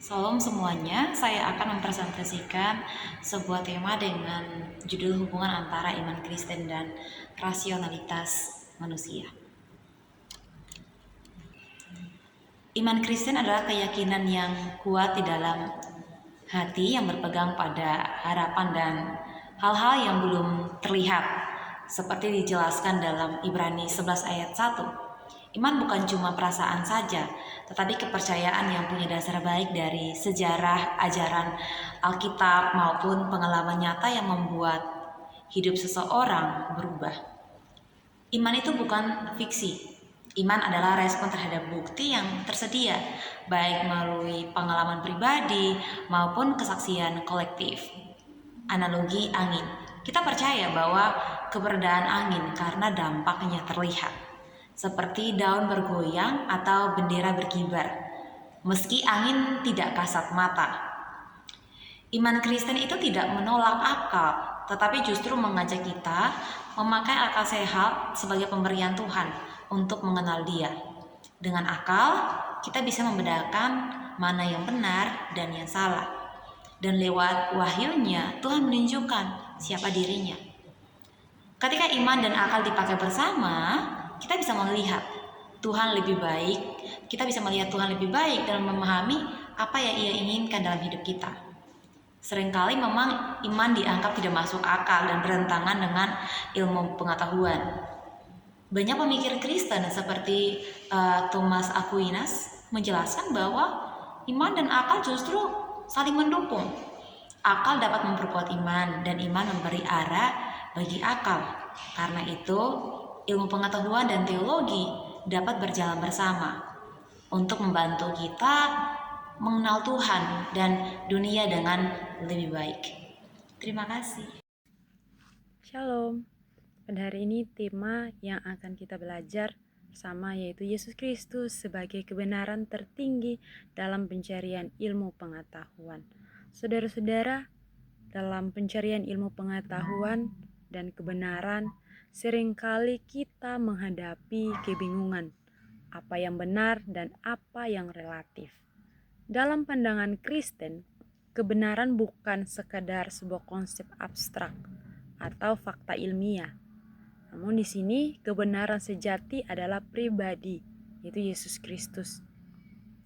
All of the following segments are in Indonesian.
Salam semuanya, saya akan mempresentasikan sebuah tema dengan judul hubungan antara iman Kristen dan rasionalitas manusia. Iman Kristen adalah keyakinan yang kuat di dalam hati yang berpegang pada harapan dan hal-hal yang belum terlihat, seperti dijelaskan dalam Ibrani 11 ayat 1. Iman bukan cuma perasaan saja, tetapi kepercayaan yang punya dasar baik dari sejarah, ajaran Alkitab maupun pengalaman nyata yang membuat hidup seseorang berubah. Iman itu bukan fiksi. Iman adalah respon terhadap bukti yang tersedia, baik melalui pengalaman pribadi maupun kesaksian kolektif. Analogi angin. Kita percaya bahwa keberadaan angin karena dampaknya terlihat, seperti daun bergoyang atau bendera berkibar, meski angin tidak kasat mata. Iman Kristen itu tidak menolak akal, tetapi justru mengajak kita memakai akal sehat sebagai pemberian Tuhan untuk mengenal Dia. Dengan akal, kita bisa membedakan mana yang benar dan yang salah. Dan lewat wahyunya, Tuhan menunjukkan siapa dirinya. Ketika iman dan akal dipakai bersama, kita bisa melihat Tuhan lebih baik, kita bisa melihat Tuhan lebih baik dan memahami apa yang Ia inginkan dalam hidup kita. Seringkali memang iman dianggap tidak masuk akal dan bertentangan dengan ilmu pengetahuan. Banyak pemikir Kristen seperti Thomas Aquinas menjelaskan bahwa iman dan akal justru saling mendukung. Akal dapat memperkuat iman dan iman memberi arah bagi akal. Karena itu, ilmu pengetahuan dan teologi dapat berjalan bersama untuk membantu kita mengenal Tuhan dan dunia dengan lebih baik. Terima kasih. Shalom. Pada hari ini tema yang akan kita belajar bersama yaitu Yesus Kristus sebagai kebenaran tertinggi dalam pencarian ilmu pengetahuan. Saudara-saudara, dalam pencarian ilmu pengetahuan dan kebenaran, seringkali kita menghadapi kebingungan apa yang benar dan apa yang relatif. Dalam pandangan Kristen, kebenaran bukan sekadar sebuah konsep abstrak atau fakta ilmiah. Namun di sini kebenaran sejati adalah pribadi, yaitu Yesus Kristus.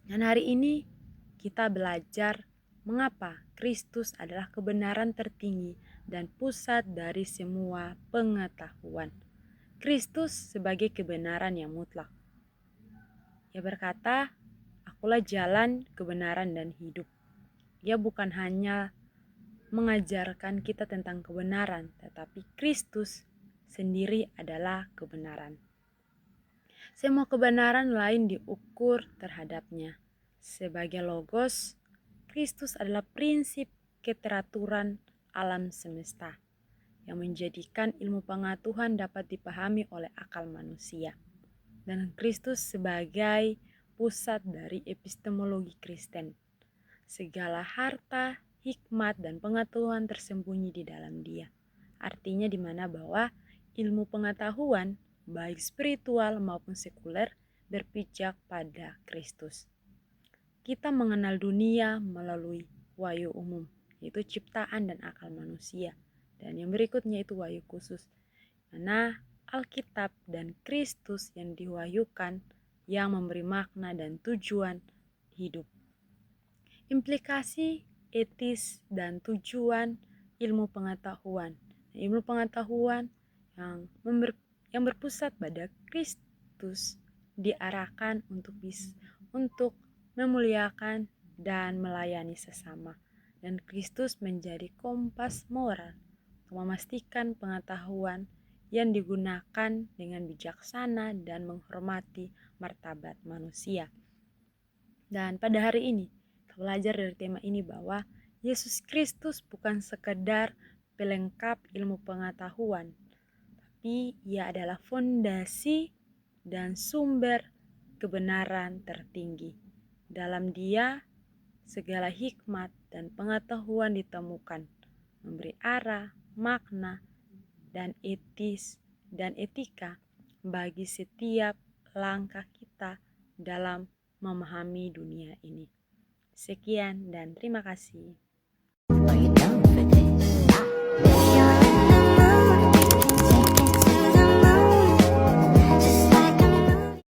Dan hari ini kita belajar mengapa Kristus adalah kebenaran tertinggi dan pusat dari semua pengetahuan. Kristus sebagai kebenaran yang mutlak. Ia berkata, "Akulah jalan, kebenaran, dan hidup." Ia bukan hanya mengajarkan kita tentang kebenaran, tetapi Kristus sendiri adalah kebenaran. Semua kebenaran lain diukur terhadapnya. Sebagai logos, Kristus adalah prinsip keteraturan alam semesta yang menjadikan ilmu pengetahuan dapat dipahami oleh akal manusia. Dan Kristus sebagai pusat dari epistemologi Kristen. Segala harta, hikmat, dan pengetahuan tersembunyi di dalam Dia. Artinya di mana bahwa ilmu pengetahuan, baik spiritual maupun sekuler, berpijak pada Kristus. Kita mengenal dunia melalui wahyu umum, yaitu ciptaan dan akal manusia. Dan yang berikutnya itu wahyu khusus, mana Alkitab dan Kristus yang diwahyukan yang memberi makna dan tujuan hidup. Implikasi etis dan tujuan ilmu pengetahuan. Ilmu pengetahuan yang berpusat pada Kristus diarahkan untuk memuliakan dan melayani sesama. Dan Kristus menjadi kompas moral untuk memastikan pengetahuan yang digunakan dengan bijaksana dan menghormati martabat manusia. Dan pada hari ini, kita belajar dari tema ini bahwa Yesus Kristus bukan sekedar pelengkap ilmu pengetahuan, tapi Ia adalah fondasi dan sumber kebenaran tertinggi. Dalam Dia, segala hikmat dan pengetahuan ditemukan, memberi arah, makna, dan etika bagi setiap langkah kita dalam memahami dunia ini. Sekian dan terima kasih.